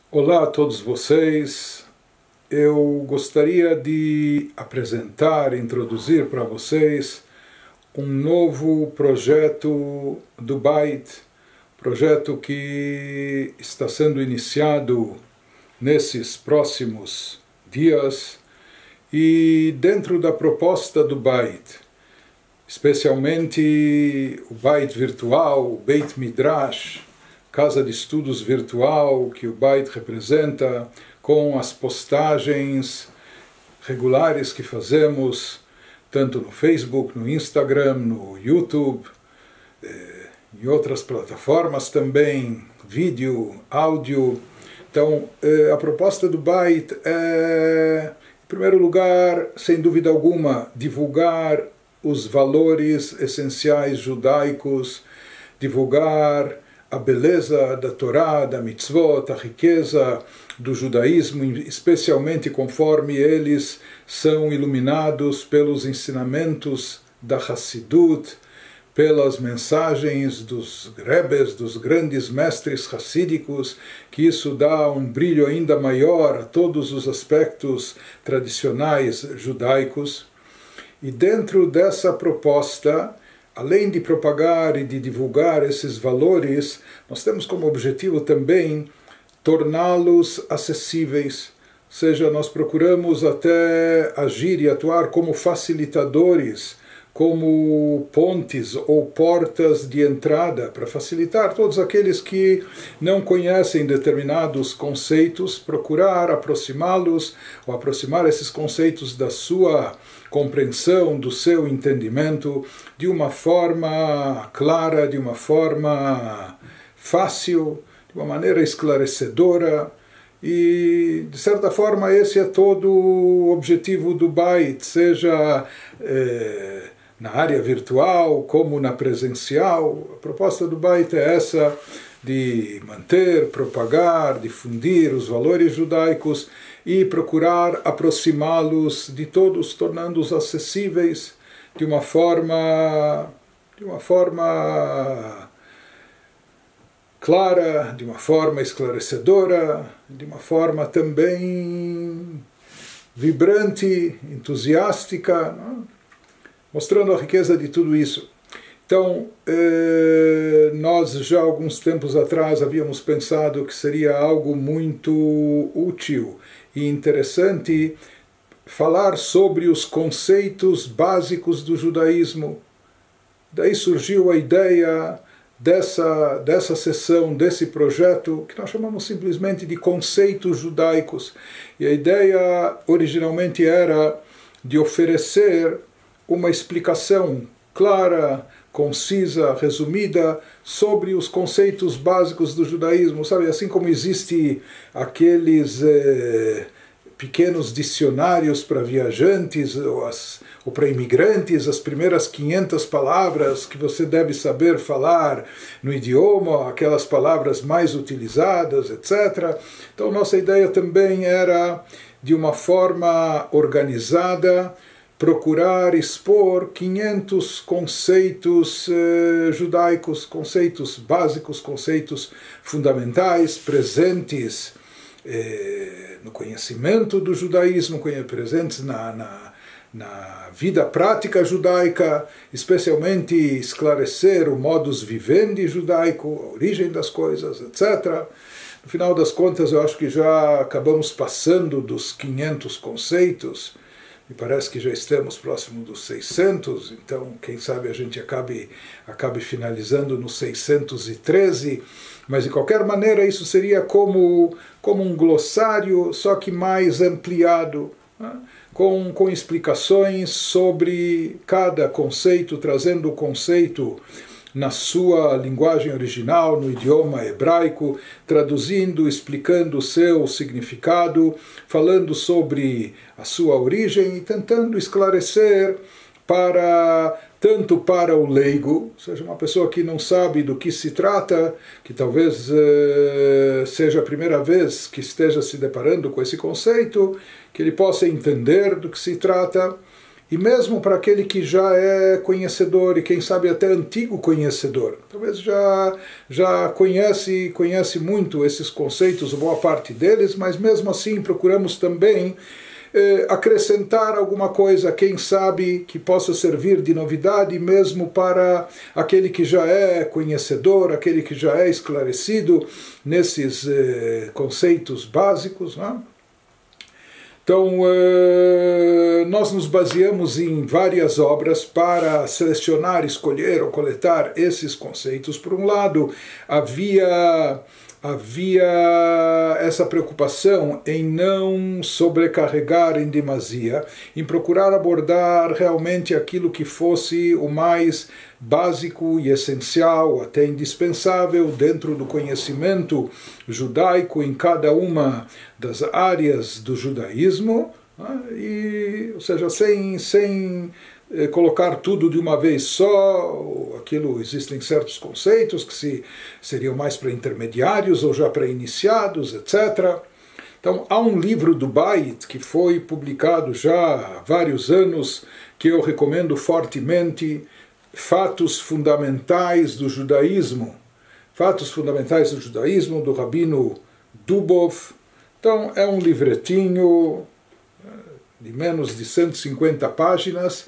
Olá a todos vocês. Eu gostaria de apresentar, introduzir para vocês um novo projeto do Beit, projeto que está sendo iniciado nesses próximos dias, e dentro da proposta do Beit, especialmente o Beit virtual, o Beit Midrash, casa de estudos virtual que o Beit representa, com as postagens regulares que fazemos, tanto no Facebook, no Instagram, no YouTube, em outras plataformas também, vídeo, áudio. Então, a proposta do Beit é, em primeiro lugar, sem dúvida alguma, divulgar os valores essenciais judaicos, divulgar a beleza da Torá, da mitzvot, a riqueza do judaísmo, especialmente conforme eles são iluminados pelos ensinamentos da Hassidut, pelas mensagens dos rebes, dos grandes mestres hassídicos, que isso dá um brilho ainda maior a todos os aspectos tradicionais judaicos. E dentro dessa proposta, além de propagar e de divulgar esses valores, nós temos como objetivo também torná-los acessíveis. Ou seja, nós procuramos até agir e atuar como facilitadores, como pontes ou portas de entrada, para facilitar todos aqueles que não conhecem determinados conceitos, procurar aproximá-los, ou aproximar esses conceitos da sua compreensão, do seu entendimento, de uma forma clara, de uma forma fácil, de uma maneira esclarecedora. E, de certa forma, esse é todo o objetivo do Beit, seja na área virtual como na presencial. A proposta do Beit é essa, de manter, propagar, difundir os valores judaicos e procurar aproximá-los de todos, tornando-os acessíveis de uma forma clara, de uma forma esclarecedora, de uma forma também vibrante, entusiástica, não? Mostrando a riqueza de tudo isso. Então, nós já alguns tempos atrás havíamos pensado que seria algo muito útil e interessante falar sobre os conceitos básicos do judaísmo. Daí surgiu a ideia dessa sessão, desse projeto, que nós chamamos simplesmente de conceitos judaicos. E a ideia originalmente era de oferecer uma explicação clara, concisa, resumida, sobre os conceitos básicos do judaísmo. Sabe, assim como existe aqueles pequenos dicionários para viajantes ou para imigrantes, as primeiras 500 palavras que você deve saber falar no idioma, aquelas palavras mais utilizadas, etc. Então, nossa ideia também era, de uma forma organizada, procurar expor 500 conceitos judaicos, conceitos básicos, conceitos fundamentais, presentes no conhecimento do judaísmo, presentes na vida prática judaica, especialmente esclarecer o modus vivendi judaico, a origem das coisas, etc. No final das contas, eu acho que já acabamos passando dos 500 conceitos. Me parece que já estamos próximo dos 600, então quem sabe a gente acabe finalizando no 613, mas de qualquer maneira isso seria como um glossário, só que mais ampliado, né? com explicações sobre cada conceito, trazendo o conceito na sua linguagem original, no idioma hebraico, traduzindo, explicando o seu significado, falando sobre a sua origem e tentando esclarecer tanto para o leigo, ou seja, uma pessoa que não sabe do que se trata, que talvez seja a primeira vez que esteja se deparando com esse conceito, que ele possa entender do que se trata, e mesmo para aquele que já é conhecedor e quem sabe até antigo conhecedor, talvez já conhece muito esses conceitos, boa parte deles, mas mesmo assim procuramos também acrescentar alguma coisa, quem sabe que possa servir de novidade mesmo para aquele que já é conhecedor, aquele que já é esclarecido nesses conceitos básicos, né? Então, nós nos baseamos em várias obras para selecionar, escolher ou coletar esses conceitos. Por um lado, havia essa preocupação em não sobrecarregar em demasia, em procurar abordar realmente aquilo que fosse o mais básico e essencial, até indispensável dentro do conhecimento judaico em cada uma das áreas do judaísmo, né? Ou seja, sem colocar tudo de uma vez só. Existem certos conceitos que seriam mais para intermediários ou já para iniciados, etc. Então, há um livro do Beit que foi publicado já há vários anos, que eu recomendo fortemente, Fatos Fundamentais do Judaísmo. Fatos Fundamentais do Judaísmo, do Rabino Dubov. Então, é um livretinho de menos de 150 páginas,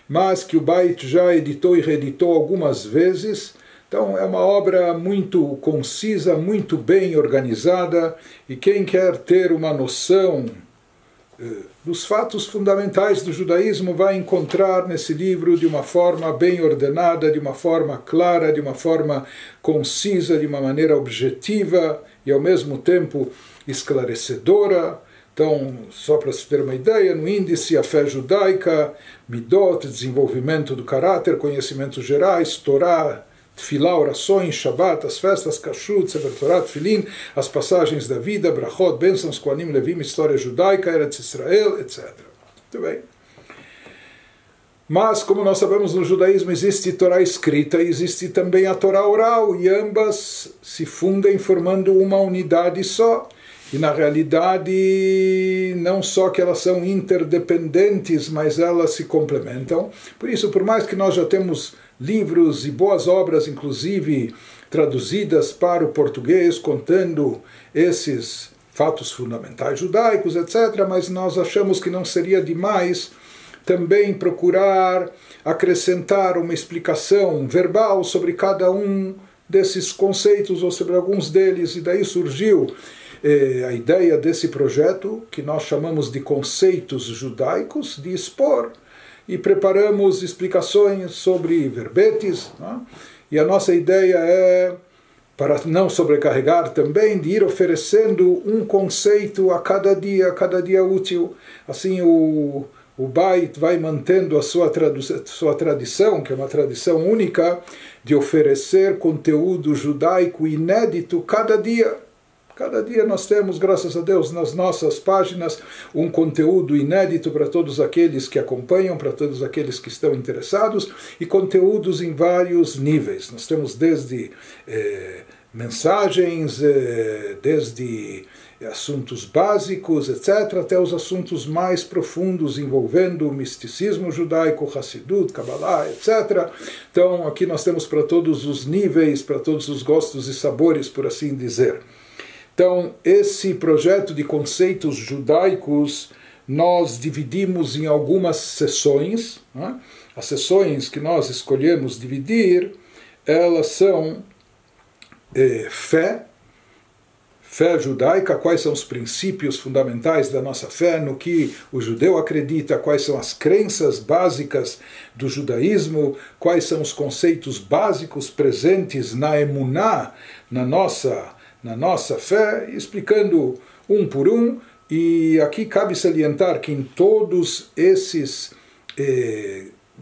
mas que o Beit já editou e reeditou algumas vezes. Então é uma obra muito concisa, muito bem organizada, e quem quer ter uma noção dos fatos fundamentais do judaísmo vai encontrar nesse livro de uma forma bem ordenada, de uma forma clara, de uma forma concisa, de uma maneira objetiva e ao mesmo tempo esclarecedora. Então, só para se ter uma ideia, no índice a fé judaica, Midot, desenvolvimento do caráter, conhecimentos gerais, Torá, Tfilá, orações, Shabat, as festas, Kashrut, Sefer Torá, Tfilin, as passagens da vida, Brachot, bênçãos, Koanim, Levim, história judaica, Eretz Israel, etc. Muito bem. Mas, como nós sabemos, no judaísmo existe Torá escrita e existe também a Torá oral, e ambas se fundem formando uma unidade só. E na realidade, não só que elas são interdependentes, mas elas se complementam. Por isso, por mais que nós já temos livros e boas obras, inclusive traduzidas para o português, contando esses fatos fundamentais judaicos, etc., mas nós achamos que não seria demais também procurar acrescentar uma explicação verbal sobre cada um desses conceitos, ou sobre alguns deles, e daí surgiu a ideia desse projeto, que nós chamamos de conceitos judaicos, de expor, e preparamos explicações sobre verbetes, né? E a nossa ideia é, para não sobrecarregar também, de ir oferecendo um conceito a cada dia útil. Assim o Beit vai mantendo a sua tradição, que é uma tradição única, de oferecer conteúdo judaico inédito cada dia. Cada dia nós temos, graças a Deus, nas nossas páginas, um conteúdo inédito para todos aqueles que acompanham, para todos aqueles que estão interessados, e conteúdos em vários níveis. Nós temos desde mensagens, desde assuntos básicos, etc., até os assuntos mais profundos envolvendo o misticismo judaico, Hassidut, Kabbalah, etc. Então, aqui nós temos para todos os níveis, para todos os gostos e sabores, por assim dizer. Então, esse projeto de conceitos judaicos nós dividimos em algumas sessões, né? As sessões que nós escolhemos dividir, elas são fé judaica, quais são os princípios fundamentais da nossa fé, no que o judeu acredita, quais são as crenças básicas do judaísmo, quais são os conceitos básicos presentes na emuná, na nossa fé, explicando um por um. E aqui cabe salientar que em todos esses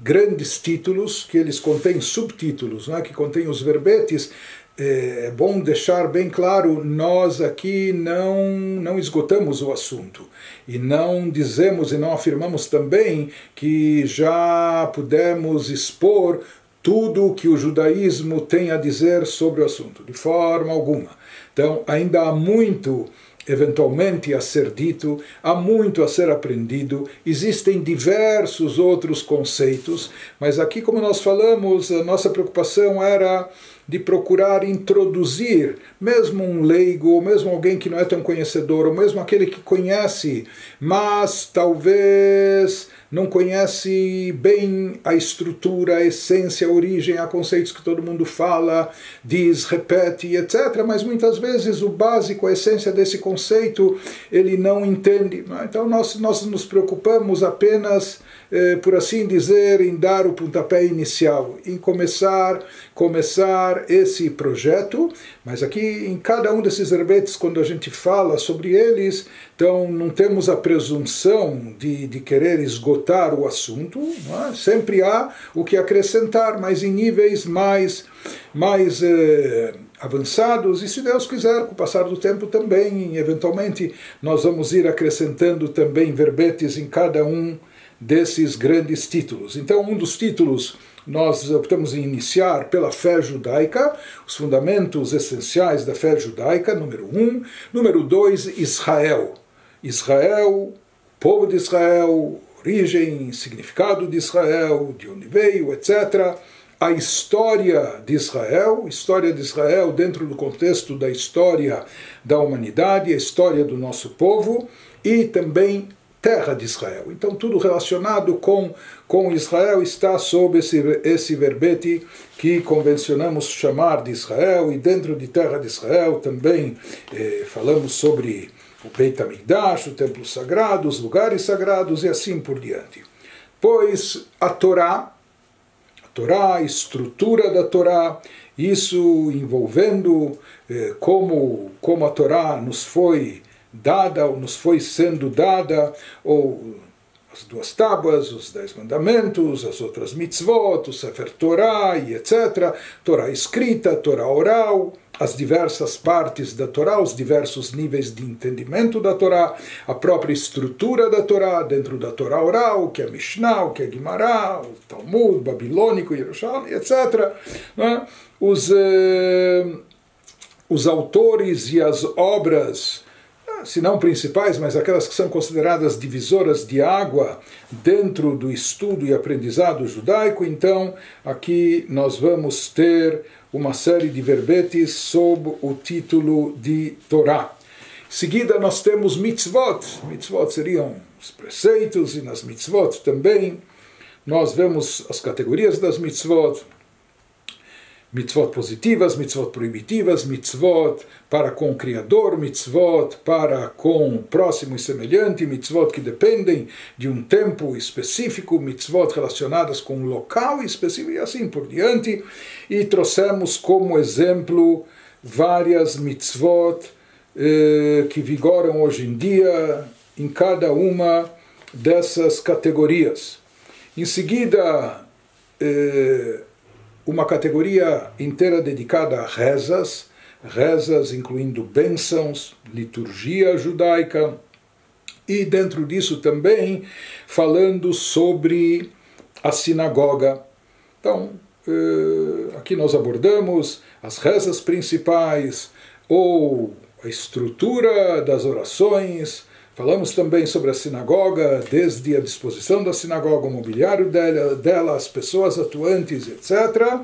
grandes títulos, que eles contêm subtítulos, né, que contêm os verbetes, é bom deixar bem claro, nós aqui não esgotamos o assunto, e não dizemos e não afirmamos também que já pudemos expor tudo o que o judaísmo tem a dizer sobre o assunto, de forma alguma. Então, ainda há muito eventualmente a ser dito, há muito a ser aprendido, existem diversos outros conceitos, mas aqui, como nós falamos, a nossa preocupação era de procurar introduzir, mesmo um leigo, ou mesmo alguém que não é tão conhecedor, ou mesmo aquele que conhece, mas talvez não conhece bem a estrutura, a essência, a origem, há conceitos que todo mundo fala, diz, repete, etc. Mas muitas vezes o básico, a essência desse conceito, ele não entende. Então nós nos preocupamos apenas, por assim dizer, em dar o pontapé inicial, em começar esse projeto, mas aqui em cada um desses verbetes, quando a gente fala sobre eles, então não temos a presunção de querer esgotar o assunto, não é? Sempre há o que acrescentar, mas em níveis mais avançados, e se Deus quiser, com o passar do tempo também, eventualmente, nós vamos ir acrescentando também verbetes em cada um desses grandes títulos. Então, um dos títulos nós optamos em iniciar pela fé judaica, os fundamentos essenciais da fé judaica, número 1. Número 2, Israel. Israel, povo de Israel, origem, significado de Israel, de onde veio, etc. A história de Israel dentro do contexto da história da humanidade, a história do nosso povo, e também terra de Israel. Então tudo relacionado com Israel está sob esse verbete que convencionamos chamar de Israel, e dentro de terra de Israel também falamos sobre o Beit HaMikdash, o templo sagrado, os lugares sagrados e assim por diante. Pois a Torá, a estrutura da Torá, isso envolvendo como a Torá nos foi dada, ou nos foi sendo dada, ou as 2 tábuas, os 10 mandamentos, as outras mitzvot, o Sefer Torá e etc. Torá escrita, Torá oral, as diversas partes da Torá, os diversos níveis de entendimento da Torá, a própria estrutura da Torá, dentro da Torá oral, que é Mishnah, que é Guimará, o Talmud, babilônico, Yerushalmi, etc. Né? Os autores e as obras, se não principais, mas aquelas que são consideradas divisoras de água dentro do estudo e aprendizado judaico. Então, aqui nós vamos ter uma série de verbetes sob o título de Torá. Em seguida, nós temos mitzvot. Mitzvot seriam os preceitos, e nas mitzvot também nós vemos as categorias das mitzvot. Mitzvot positivas, mitzvot proibitivas, mitzvot para com o Criador, mitzvot para com o próximo e semelhante, mitzvot que dependem de um tempo específico, mitzvot relacionadas com um local específico e assim por diante. E trouxemos como exemplo várias mitzvot que vigoram hoje em dia em cada uma dessas categorias. Em seguida, uma categoria inteira dedicada a rezas incluindo bênçãos, liturgia judaica, e dentro disso também falando sobre a sinagoga. Então, aqui nós abordamos as rezas principais, ou a estrutura das orações. Falamos também sobre a sinagoga, desde a disposição da sinagoga, o mobiliário dela, as pessoas atuantes, etc.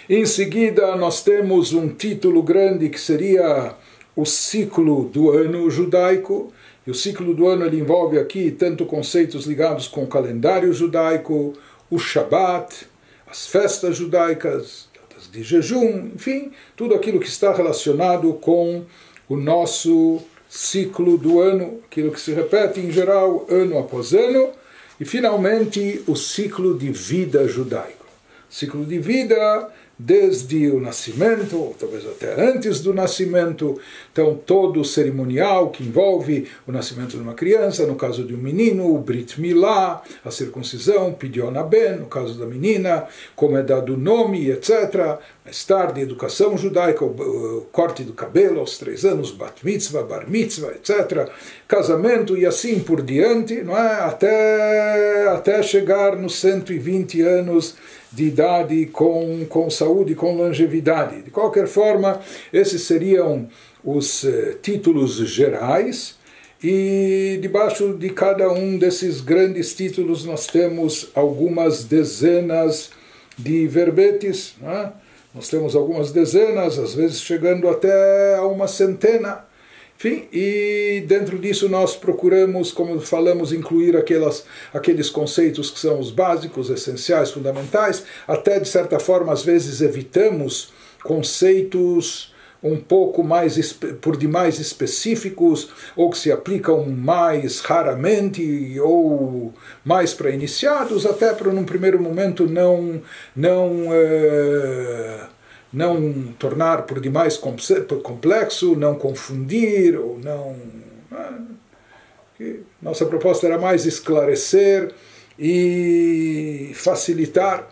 Em seguida, nós temos um título grande que seria o ciclo do ano judaico. E o ciclo do ano ele envolve aqui tanto conceitos ligados com o calendário judaico, o Shabat, as festas judaicas, datas de jejum, enfim, tudo aquilo que está relacionado com o nosso ciclo do ano, aquilo que se repete em geral ano após ano, e finalmente o ciclo de vida judaico. Ciclo de vida desde o nascimento, ou talvez até antes do nascimento, então todo o cerimonial que envolve o nascimento de uma criança, no caso de um menino, o Brit Milá, a circuncisão, Pidyon Haben, no caso da menina, como é dado o nome, etc. Mais tarde, educação judaica, o corte do cabelo aos 3 anos, Bat Mitzvah, Bar Mitzvah, etc. Casamento e assim por diante, não é? Até chegar nos 120 anos de idade com saúde, com longevidade. De qualquer forma, esses seriam os títulos gerais, e debaixo de cada um desses grandes títulos nós temos algumas dezenas de verbetes, né? Nós temos algumas dezenas, às vezes chegando até a uma centena. Enfim, e dentro disso nós procuramos, como falamos, incluir aqueles conceitos que são os básicos, essenciais, fundamentais. Até, de certa forma, às vezes evitamos conceitos um pouco mais, por demais específicos, ou que se aplicam mais raramente, ou mais para iniciados, até para, num primeiro momento, não tornar por demais complexo, não confundir, ou não... Nossa proposta era mais esclarecer e facilitar.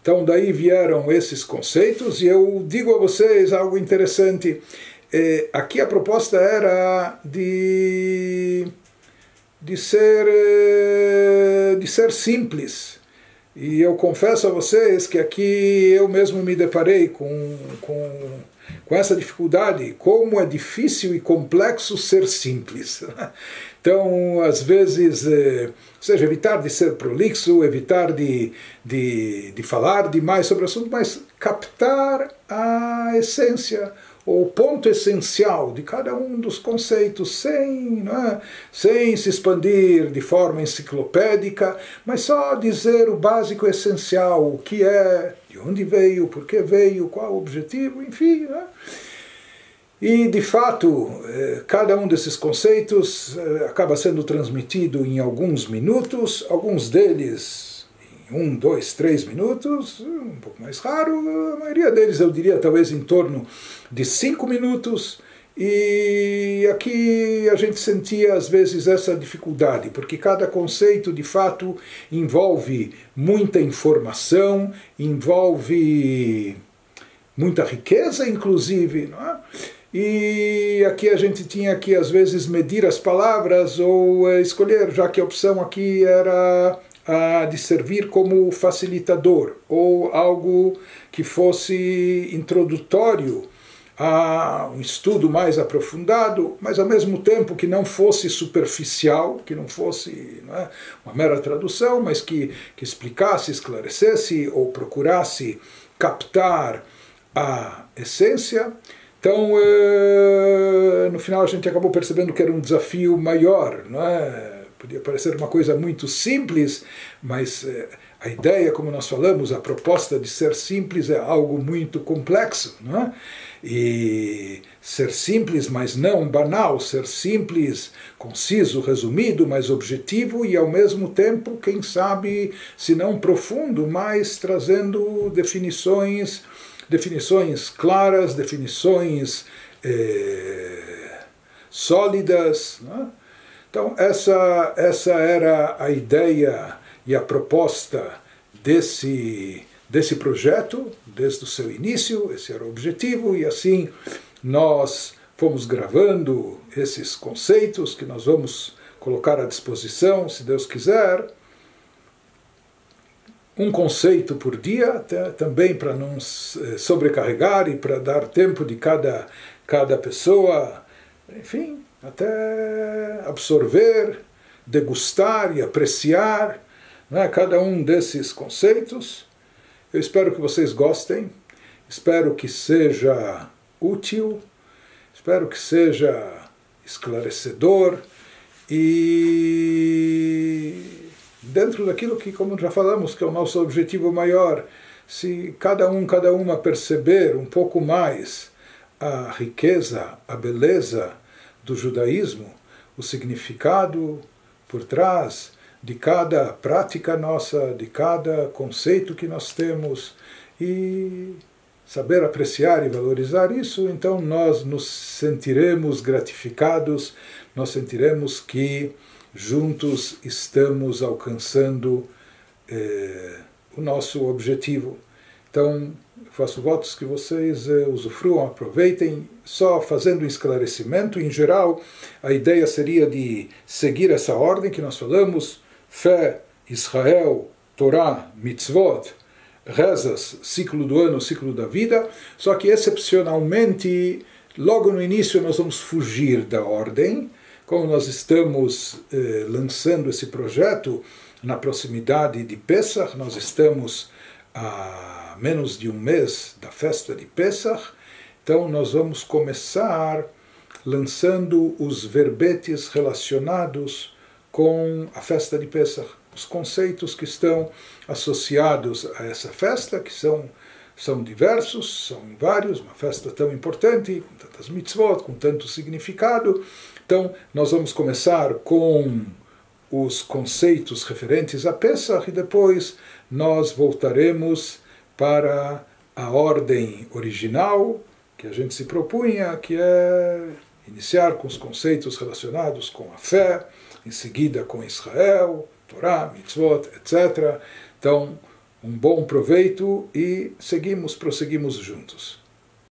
Então daí vieram esses conceitos, e eu digo a vocês algo interessante. Aqui a proposta era de ser simples. E eu confesso a vocês que aqui eu mesmo me deparei com essa dificuldade, como é difícil e complexo ser simples. Então, às vezes, ou seja, evitar de ser prolixo, evitar de falar demais sobre o assunto, mas captar a essência, o ponto essencial de cada um dos conceitos, sem se expandir de forma enciclopédica, mas só dizer o básico essencial, o que é, de onde veio, por que veio, qual o objetivo, enfim. E, de fato, cada um desses conceitos acaba sendo transmitido em alguns minutos, alguns deles em 1, 2, 3 minutos, um pouco mais raro, a maioria deles eu diria talvez em torno de 5 minutos, e aqui a gente sentia às vezes essa dificuldade, porque cada conceito de fato envolve muita informação, envolve muita riqueza inclusive, não é? E aqui a gente tinha que às vezes medir as palavras ou escolher, já que a opção aqui era a de servir como facilitador ou algo que fosse introdutório a um estudo mais aprofundado, mas ao mesmo tempo que não fosse superficial, que não fosse uma mera tradução, mas que explicasse, esclarecesse ou procurasse captar a essência. Então, no final a gente acabou percebendo que era um desafio maior, não é? Podia parecer uma coisa muito simples, mas a ideia, como nós falamos, a proposta de ser simples é algo muito complexo, não é? E ser simples, mas não banal, ser simples, conciso, resumido, mas objetivo e ao mesmo tempo, quem sabe, se não profundo, mas trazendo definições claras, definições sólidas, né? Então essa era a ideia e a proposta desse projeto, desde o seu início, esse era o objetivo, e assim nós fomos gravando esses conceitos que nós vamos colocar à disposição, se Deus quiser, um conceito por dia, também para não sobrecarregar e para dar tempo de cada pessoa, enfim, até absorver, degustar e apreciar, né, cada um desses conceitos. Eu espero que vocês gostem, espero que seja útil, espero que seja esclarecedor e dentro daquilo que, como já falamos, que é o nosso objetivo maior, se cada uma perceber um pouco mais a riqueza, a beleza do judaísmo, o significado por trás de cada prática nossa, de cada conceito que nós temos, e saber apreciar e valorizar isso, então nós nos sentiremos gratificados, nós sentiremos que juntos estamos alcançando o nosso objetivo. Então, faço votos que vocês usufruam, aproveitem, só fazendo um esclarecimento. Em geral, a ideia seria de seguir essa ordem que nós falamos: fé, Israel, Torá, Mitzvot, rezas, ciclo do ano, ciclo da vida, só que excepcionalmente, logo no início nós vamos fugir da ordem, como nós estamos lançando esse projeto na proximidade de Pesach, nós estamos a menos de um mês da festa de Pesach, então nós vamos começar lançando os verbetes relacionados com a festa de Pesach, os conceitos que estão associados a essa festa, que são diversos, são vários, uma festa tão importante, com tantas mitzvot, com tanto significado. Então, nós vamos começar com os conceitos referentes a Pesach e depois nós voltaremos para a ordem original que a gente se propunha, que é iniciar com os conceitos relacionados com a fé, em seguida com Israel, Torá, mitzvot, etc. Então, um bom proveito e prosseguimos juntos.